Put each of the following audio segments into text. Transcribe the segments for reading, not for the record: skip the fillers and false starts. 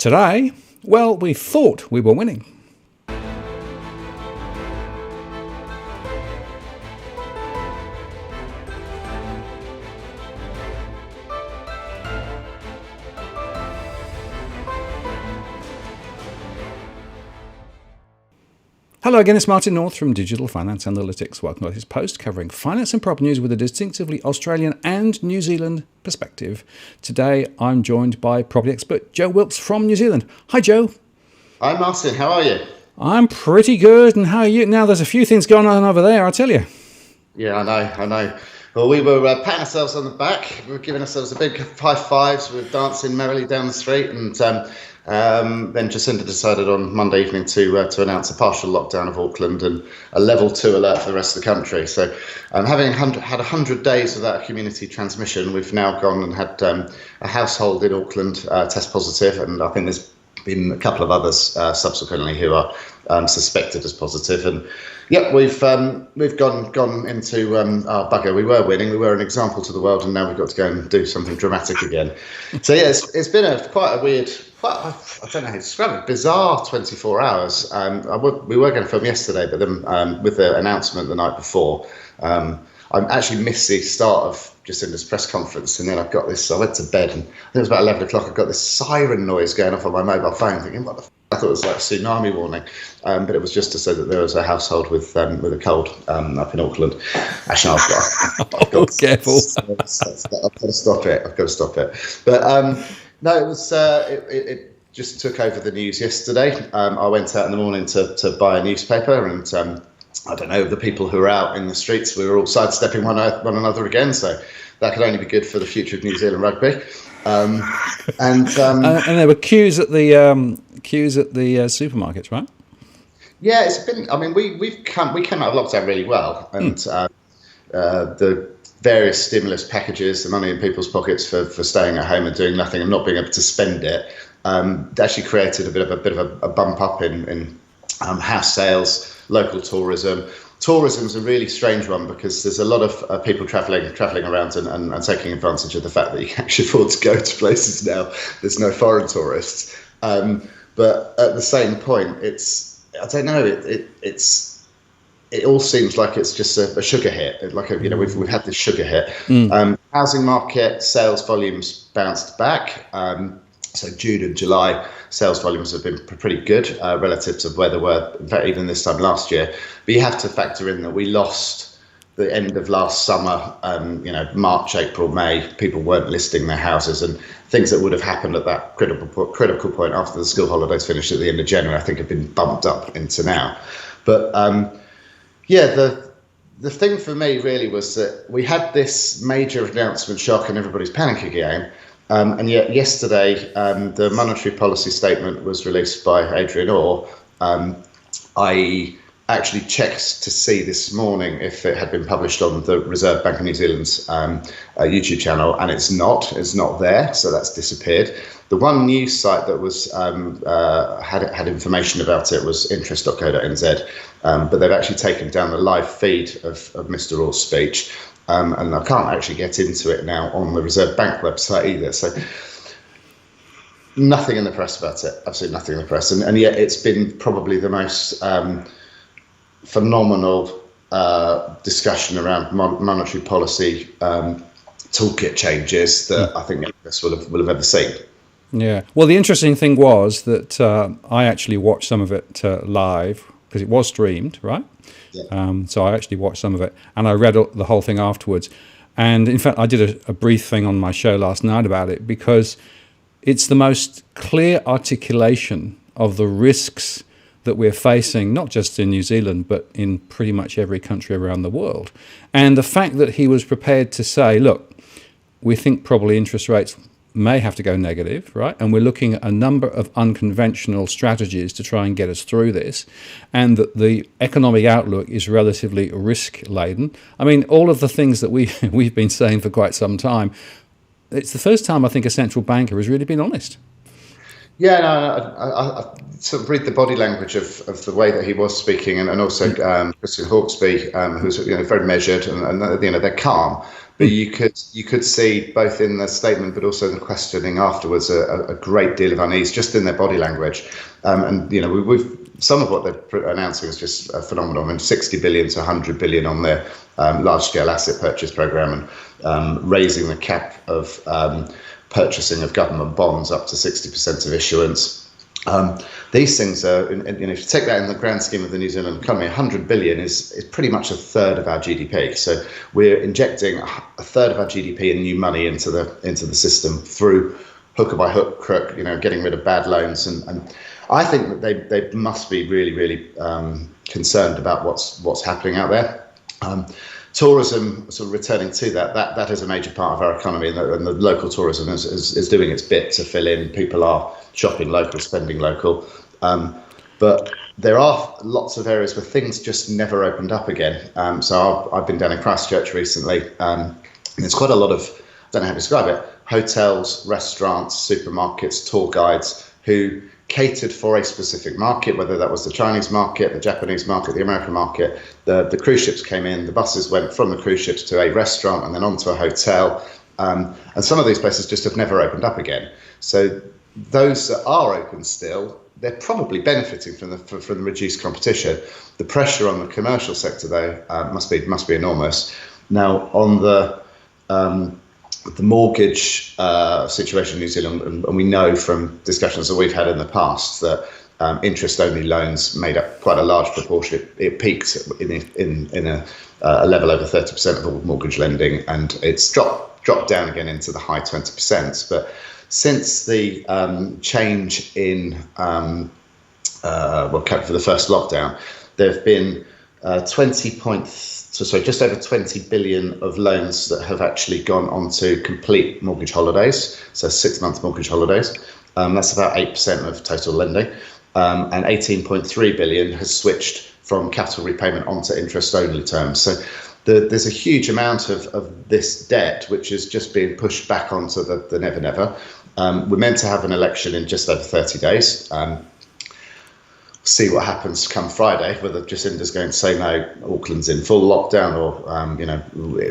today, well, we thought we were winning. Hello again, it's Martin North from Digital Finance Analytics. Welcome to this post covering finance and prop news with a distinctively Australian and New Zealand perspective. Today, I'm joined by property expert Joe Wilkes from New Zealand. Hi, Joe. Hi, Martin. How are you? I'm pretty good. And how are you? Now, there's a few things going on over there, I'll tell you. Yeah, I know. Well, we were patting ourselves on the back. We were giving ourselves a big high fives. We were dancing merrily down the street, and then Jacinda decided on Monday evening to announce a partial lockdown of Auckland and a level 2 alert for the rest of the country. So, having had 100 days without a community transmission, we've now gone and had a household in Auckland test positive, and I think there's been a couple of others subsequently who are suspected as positive. And yeah, we've gone into bugger. We were winning. We were an example to the world, and now we've got to go and do something dramatic again. So yeah, it's been quite a weird, I don't know how to describe it, bizarre 24 hours. We were going to film yesterday, but then with the announcement the night before, I actually missed the start of Jacinda's press conference, and then I went to bed, and I think it was about 11 o'clock. I got this siren noise going off on my mobile phone, thinking, what the f-? I thought it was like a tsunami warning, but it was just to say that there was a household with a cold up in Auckland. Actually, I've got careful. I've got to stop it. But no, it was it just took over the news yesterday. I went out in the morning to buy a newspaper, and I don't know, the people who were out in the streets, we were all sidestepping one another again, so that could only be good for the future of New Zealand rugby. And there were queues at the supermarkets, right? Yeah, it's been. I mean, we came out of lockdown really well, and the various stimulus packages, the money in people's pockets for staying at home and doing nothing and not being able to spend it, actually created a bit of a bump up in house sales. Local tourism. Tourism's a really strange one because there's a lot of people travelling around and taking advantage of the fact that you can actually afford to go to places now. There's no foreign tourists, but at the same point, I don't know. It all seems like it's just a sugar hit. We've had this sugar hit. Housing market sales volumes bounced back. So June and July sales volumes have been pretty good relative to where they were, in fact, even this time last year. But you have to factor in that we lost the end of last summer, March, April, May. People weren't listing their houses, and things that would have happened at that critical point after the school holidays finished at the end of January, I think have been bumped up into now. But the thing for me really was that we had this major announcement shock and everybody's panicking again. And yet yesterday, the monetary policy statement was released by Adrian Orr. I actually checked to see this morning if it had been published on the Reserve Bank of New Zealand's YouTube channel, and it's not there, so that's disappeared. The one news site that was had information about it was interest.co.nz, but they've actually taken down the live feed of Mr. Orr's speech. And I can't actually get into it now on the Reserve Bank website either. So nothing in the press about it, absolutely nothing in the press. And yet it's been probably the most phenomenal discussion around monetary policy toolkit changes that I think any of us will have ever seen. Yeah. Well, the interesting thing was that I actually watched some of it live because it was streamed, right? Yeah. So I actually watched some of it, and I read the whole thing afterwards. And in fact, I did a brief thing on my show last night about it because it's the most clear articulation of the risks that we're facing, not just in New Zealand, but in pretty much every country around the world. And the fact that he was prepared to say, look, we think probably interest rates may have to go negative, right? And we're looking at a number of unconventional strategies to try and get us through this, and that the economic outlook is relatively risk-laden. I mean, all of the things that we've been saying for quite some time, it's the first time I think a central banker has really been honest. Yeah, no, I sort of read the body language of the way that he was speaking, and also Christian Hawkesby, who's very measured, and they're calm. But you could see both in the statement, but also the questioning afterwards, a great deal of unease just in their body language. And we've some of what they're announcing is just phenomenal. I mean, 60 billion to 100 billion on their large-scale asset purchase program, and raising the cap of purchasing of government bonds up to 60% of issuance. These things are, if you take that in the grand scheme of the New Zealand economy, 100 billion is pretty much a third of our GDP. So we're injecting a third of our GDP in new money into the system through hook or by hook, crook, getting rid of bad loans. And I think that they must be really, really concerned about what's happening out there. Tourism, sort of returning to that is a major part of our economy, and the local tourism is doing its bit to fill in. People are shopping local, spending local, but there are lots of areas where things just never opened up again. So I've been down in Christchurch recently, and there's quite a lot of, I don't know how to describe it, hotels, restaurants, supermarkets, tour guides who catered for a specific market, whether that was the Chinese market, the Japanese market, the American market. The cruise ships came in, the buses went from the cruise ships to a restaurant and then onto a hotel. And some of these places just have never opened up again. So those that are open still, they're probably benefiting from the reduced competition. The pressure on the commercial sector, though, must be enormous. Now, on the mortgage situation in New Zealand, and we know from discussions that we've had in the past that interest-only loans made up quite a large proportion. It peaked in a level over 30% of all mortgage lending, and it's dropped down again into the high 20%. But since the change in for the first lockdown, there have been just over 20 billion of loans that have actually gone onto complete mortgage holidays, so 6-month mortgage holidays. That's about 8% of total lending. And 18.3 billion has switched from capital repayment onto interest-only terms. So there's a huge amount of this debt which is just being pushed back onto the never never. We're meant to have an election in just over 30 days. See what happens come Friday, whether Jacinda's going to say no, Auckland's in full lockdown, or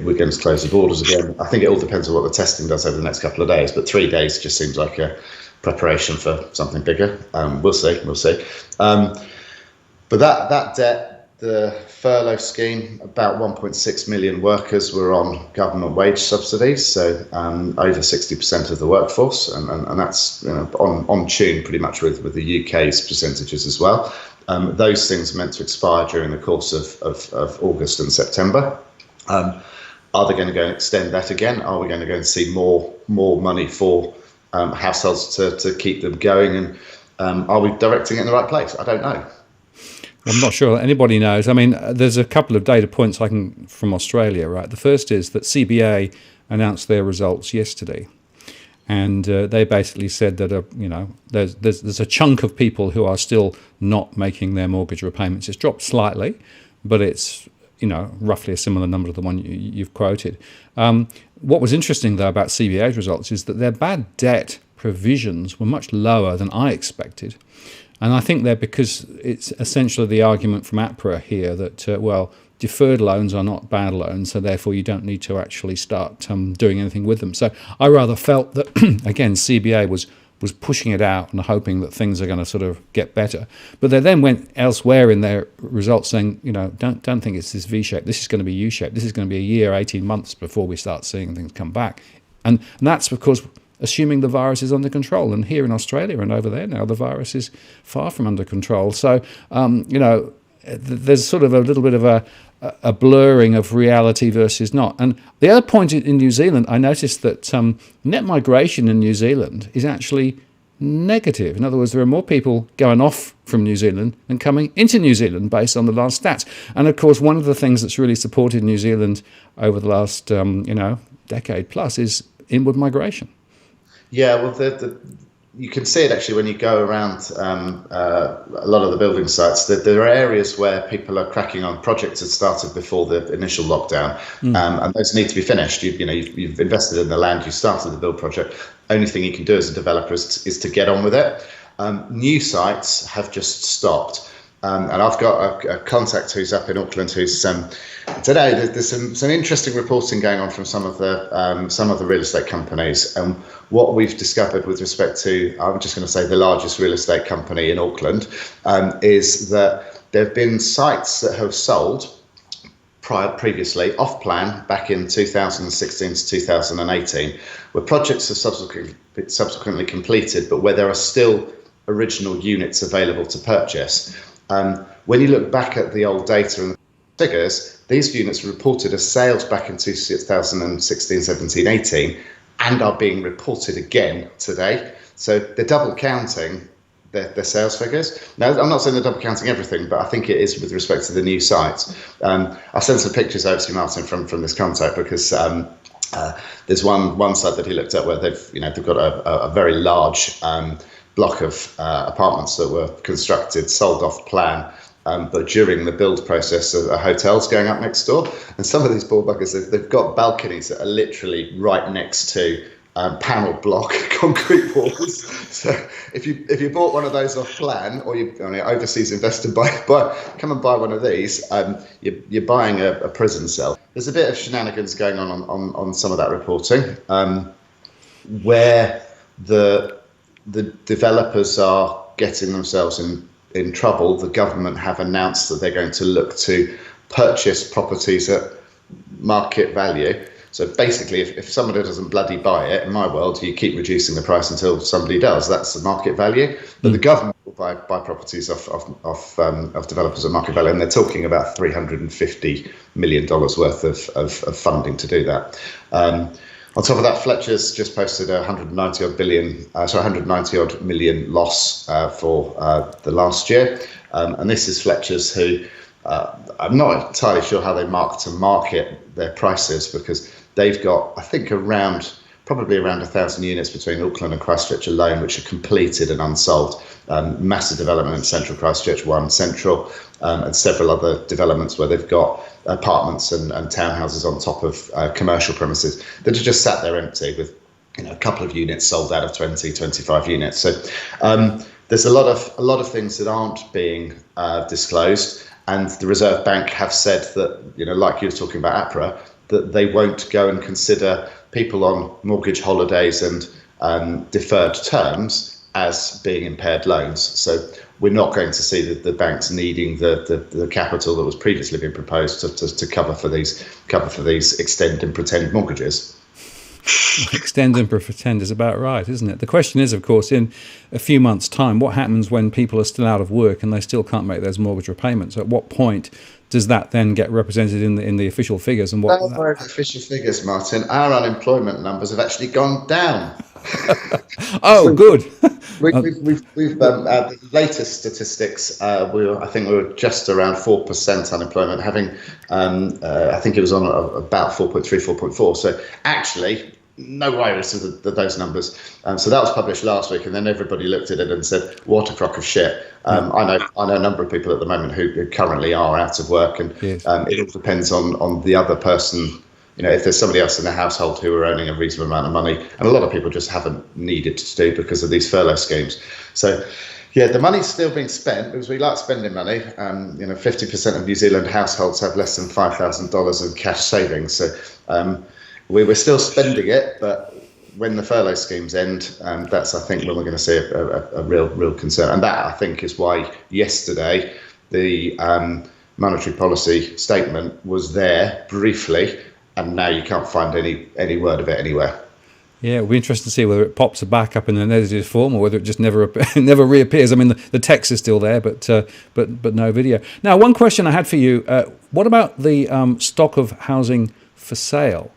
we're going to close the borders again. I think it all depends on what the testing does over the next couple of days, but 3 days just seems like a preparation for something bigger. We'll see. But that debt, the furlough scheme, about 1.6 million workers were on government wage subsidies, so over 60% of the workforce, and that's on tune pretty much with the UK's percentages as well. Those things are meant to expire during the course of August and September. Are they going to go and extend that again? Are we going to go and see more money for households to keep them going? And are we directing it in the right place? I don't know. I'm not sure anybody knows. I mean, there's a couple of data points from Australia, right? The first is that CBA announced their results yesterday, and they basically said that there's a chunk of people who are still not making their mortgage repayments. It's dropped slightly, but it's roughly a similar number to the one you've quoted. What was interesting though about CBA's results is that their bad debt provisions were much lower than I expected. And I think they're because it's essentially the argument from APRA here that, deferred loans are not bad loans, so therefore you don't need to actually start doing anything with them. So I rather felt that, again, CBA was pushing it out and hoping that things are going to sort of get better. But they then went elsewhere in their results saying, don't think it's this V-shape. This is going to be U-shape. This is going to be a year, 18 months before we start seeing things come back. And that's because assuming the virus is under control. And here in Australia and over there now, the virus is far from under control. So, there's sort of a little bit of a blurring of reality versus not. And the other point in New Zealand, I noticed that net migration in New Zealand is actually negative. In other words, there are more people going off from New Zealand than coming into New Zealand based on the last stats. And of course, one of the things that's really supported New Zealand over the last, decade plus is inward migration. Yeah, well, you can see it actually when you go around a lot of the building sites, that there are areas where people are cracking on. Projects that started before the initial lockdown, and those need to be finished. You've invested in the land, you started the build project. Only thing you can do as a developer is to get on with it. New sites have just stopped. And I've got a contact who's up in Auckland who's today. There's some interesting reporting going on from some of the real estate companies, and what we've discovered with respect to, I'm just going to say, the largest real estate company in Auckland, is that there have been sites that have sold previously off plan back in 2016 to 2018, where projects have subsequently completed, but where there are still original units available to purchase. When you look back at the old data and figures, these units were reported as sales back in 2016, 17, 18, and are being reported again today. So they're double counting their sales figures. Now, I'm not saying they're double counting everything, but I think it is with respect to the new sites. I'll send some pictures over to you, Martin, from this contact, because there's one site that he looked at where they've got a very large block of apartments that were constructed, sold off plan, but during the build process, a hotel's going up next door, and some of these poor buggers, they've got balconies that are literally right next to panel block concrete walls. So if you bought one of those off plan, or you're an overseas investor, come and buy one of these, you're buying a prison cell. There's a bit of shenanigans going on some of that reporting, where the developers are getting themselves in trouble. The government have announced that they're going to look to purchase properties at market value. So basically, if somebody doesn't bloody buy it, in my world, you keep reducing the price until somebody does. That's the market value. But the government will buy properties off developers at market value, and they're talking about $350 million worth of funding to do that. On top of that, Fletcher's just posted a 190 odd million loss for the last year, and this is Fletcher's, who I'm not entirely sure how they mark to market their prices, because they've got, I think, probably around 1,000 units between Auckland and Christchurch alone, which are completed and unsold. Massive development in Central Christchurch, One Central, and several other developments where they've got apartments and townhouses on top of commercial premises that are just sat there empty, with a couple of units sold out of 20, 25 units. So there's a lot of things that aren't being disclosed, and the Reserve Bank have said that, like you were talking about APRA, that they won't go and consider people on mortgage holidays and deferred terms as being impaired loans. So we're not going to see the banks needing the capital that was previously being proposed to cover for these extend and pretend mortgages. Extend and pretend is about right, isn't it? The question is, of course, in a few months' time, what happens when people are still out of work and they still can't make those mortgage repayments? At what point does that then get represented in the official figures? And what? Official figures, Martin. Our unemployment numbers have actually gone down. Oh, good. We've the latest statistics. I think we were just around 4% unemployment, having I think it was on about 4.3, 4.4. So actually, no worries to those numbers. So that was published last week, and then everybody looked at it and said, "What a crock of shit." I know a number of people at the moment who currently are out of work, and yes. It all depends on the other person. If there's somebody else in the household who are earning a reasonable amount of money, and a lot of people just haven't needed to do because of these furlough schemes. So, yeah, the money's still being spent because we like spending money. 50% of New Zealand households have less than $5,000 in cash savings. So we're still spending it, but when the furlough schemes end, that's, I think, when we're going to see a real concern. And that, I think, is why yesterday the monetary policy statement was there briefly, and now you can't find any word of it anywhere. Yeah, it'll be interesting to see whether it pops back up in an edited form or whether it just never reappears. I mean, the text is still there, but no video. Now, one question I had for you: what about the stock of housing for sale?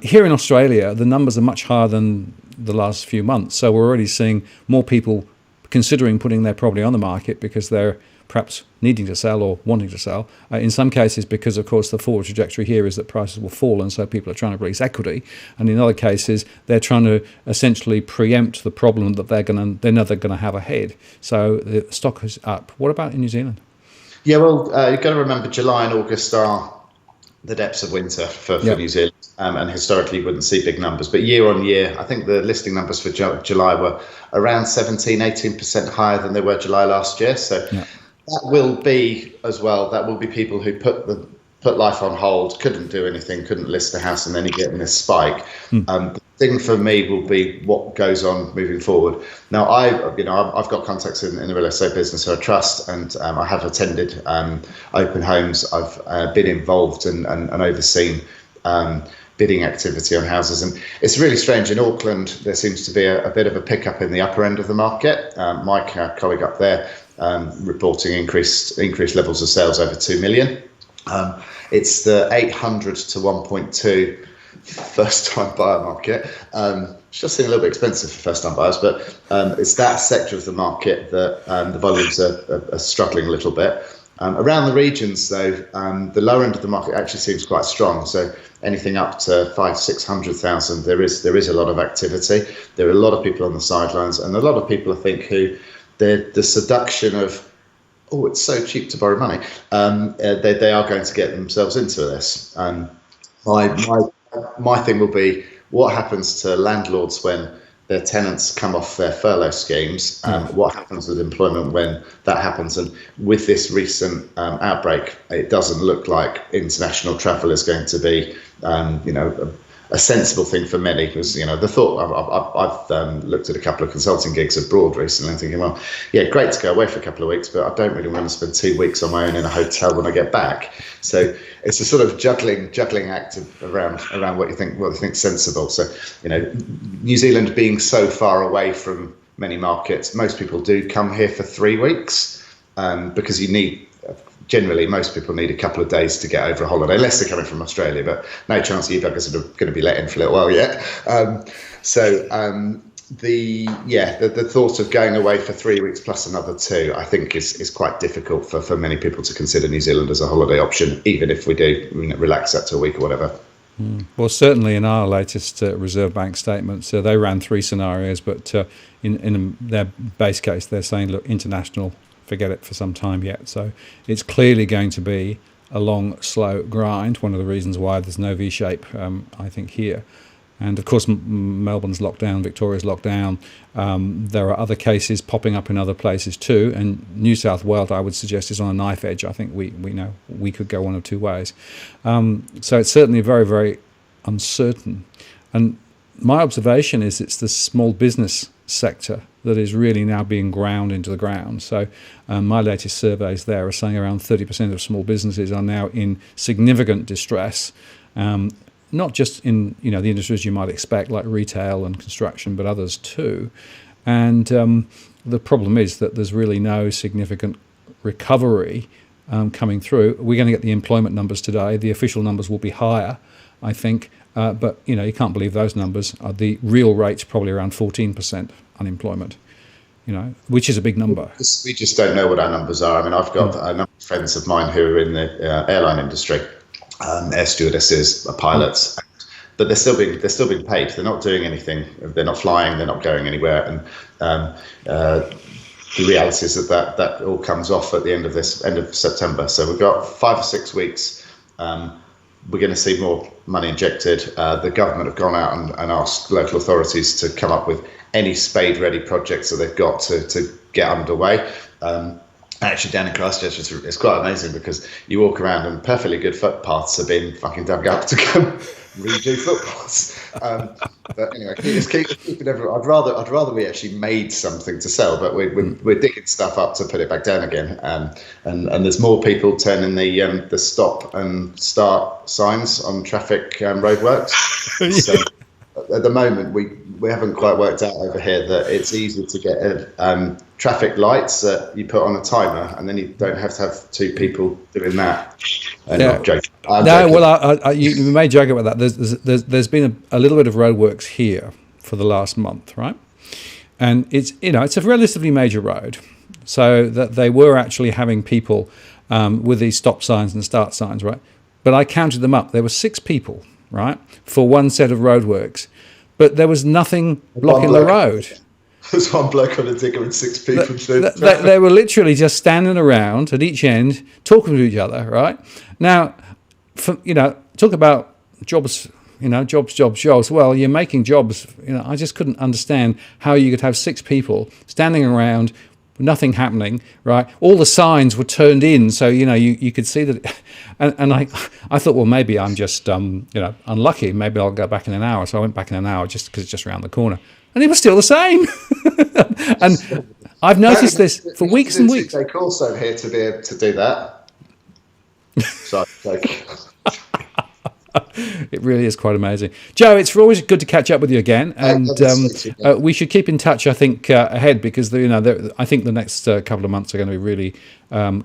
Here in Australia, the numbers are much higher than the last few months, so we're already seeing more people considering putting their property on the market because they're perhaps needing to sell or wanting to sell. In some cases, because of course the forward trajectory here is that prices will fall, and so people are trying to release equity. And in other cases, they're trying to essentially preempt the problem that they know they're going to have ahead. So the stock is up. What about in New Zealand? Yeah, well, you've got to remember July and August are the depths of winter for New Zealand, and historically you wouldn't see big numbers. But year on year, I think the listing numbers for July were around 18% higher than they were July last year. So that will be as well, that will be people who put life on hold, couldn't do anything, couldn't list a house, and then you get this spike. The thing for me will be what goes on moving forward. Now, I've got contacts in the real estate business who I trust, and I have attended open homes. I've been involved and overseen bidding activity on houses, and it's really strange. In Auckland, there seems to be a bit of a pickup in the upper end of the market. Mike, our colleague up there, reporting increased levels of sales over 2 million. It's the 800 to 1.2 first-time buyer market. It's just seeing a little bit expensive for first-time buyers, but it's that sector of the market that the volumes are struggling a little bit. Around the regions, though, the lower end of the market actually seems quite strong. So anything up to 500,000-600,000, there is a lot of activity. There are a lot of people on the sidelines, and a lot of people, I think, who the seduction of, oh, it's so cheap to borrow money, they are going to get themselves into this. My thing will be what happens to landlords when their tenants come off their furlough schemes. What happens with employment when that happens? And with this recent outbreak, it doesn't look like international travel is going to be, a sensible thing for many, because the thought I've looked at a couple of consulting gigs abroad recently, thinking, well, yeah, great to go away for a couple of weeks, but I don't really want to spend 2 weeks on my own in a hotel when I get back. So it's a sort of juggling act around what you think sensible. So New Zealand being so far away from many markets, most people do come here for 3 weeks, because generally, most people need a couple of days to get over a holiday, unless they're coming from Australia, but no chance you buggers are going to be let in for a little while yet. The thought of going away for 3 weeks plus another 2, I think is quite difficult for many people to consider New Zealand as a holiday option, even if we do relax that to a week or whatever. Well, certainly in our latest Reserve Bank statements, they ran 3 scenarios, but in their base case, they're saying, look, international, forget it for some time yet. So it's clearly going to be a long, slow grind. One of the reasons why there's no V shape, I think, here. And of course, Melbourne's locked down, Victoria's locked down. There are other cases popping up in other places too. And New South Wales, I would suggest, is on a knife edge. I think we know we could go one of 2 ways. So it's certainly very, very uncertain. And my observation is it's the small business sector that is really now being ground into the ground. So my latest surveys there are saying around 30% of small businesses are now in significant distress, not just in the industries you might expect, like retail and construction, but others too. And the problem is that there's really no significant recovery coming through. We're going to get the employment numbers today. The official numbers will be higher, I think, but you can't believe those numbers. The real rate's probably around 14% unemployment, which is a big number. We just don't know what our numbers are. I mean, I've got a number of friends of mine who are in the airline industry, air stewardesses, pilots, but they're still being paid. They're not doing anything. They're not flying. They're not going anywhere. And the reality is that all comes off at the end of September. So we've got 5 or 6 weeks. We're going to see more money injected. The government have gone out and asked local authorities to come up with any spade-ready projects that they've got to get underway. Actually, down in Christchurch, it's quite amazing because you walk around and perfectly good footpaths are being fucking dug up to go redo footpaths. But anyway, it's keeping everyone. I'd rather we actually made something to sell, but we're digging stuff up to put it back down again. And there's more people turning the stop and start signs on traffic roadworks. So at the moment, we haven't quite worked out over here that it's easy to get traffic lights that you put on a timer, and then you don't have to have 2 people doing that. Not joking. Joking. Well, you may joke about that. There's been a little bit of roadworks here for the last month, right? And it's a relatively major road. so that they were actually having people with these stop signs and start signs, right? But I counted them up. There were 6 people, right, for one set of roadworks, but there was nothing blocking the road. There's one bloke on a digger and 6 people. They were literally just standing around at each end, talking to each other, right? Now, talk about jobs, jobs. Well, you're making jobs. I just couldn't understand how you could have 6 people standing around, nothing happening, right? All the signs were turned in, so you could see that. And I thought, well, maybe I'm just unlucky. Maybe I'll go back in an hour. So I went back in an hour just because it's just around the corner, and it was still the same. And I've noticed this for weeks and weeks. They also here to be able to do that. So it really is quite amazing. Joe, it's always good to catch up with you again, and we should keep in touch, I think, ahead, because I think the next couple of months are going to be really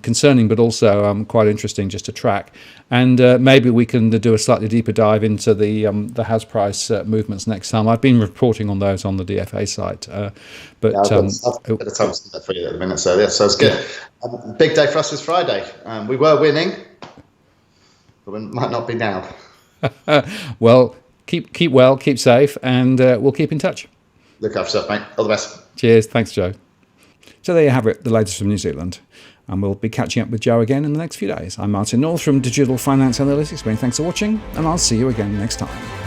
concerning, but also quite interesting just to track, and maybe we can do a slightly deeper dive into the house price movements next time. I've been reporting on those on the DFA site, but I've got a bit of time to for you at the minute, so yeah, so it's good. Big day for us was Friday. We were winning, but we might not be now. Well, keep well, keep safe, and we'll keep in touch. Look after yourself, mate. All the best. Cheers. Thanks, Joe. So there you have it, the latest from New Zealand. And we'll be catching up with Joe again in the next few days. I'm Martin North from Digital Finance Analytics. Many thanks for watching, and I'll see you again next time.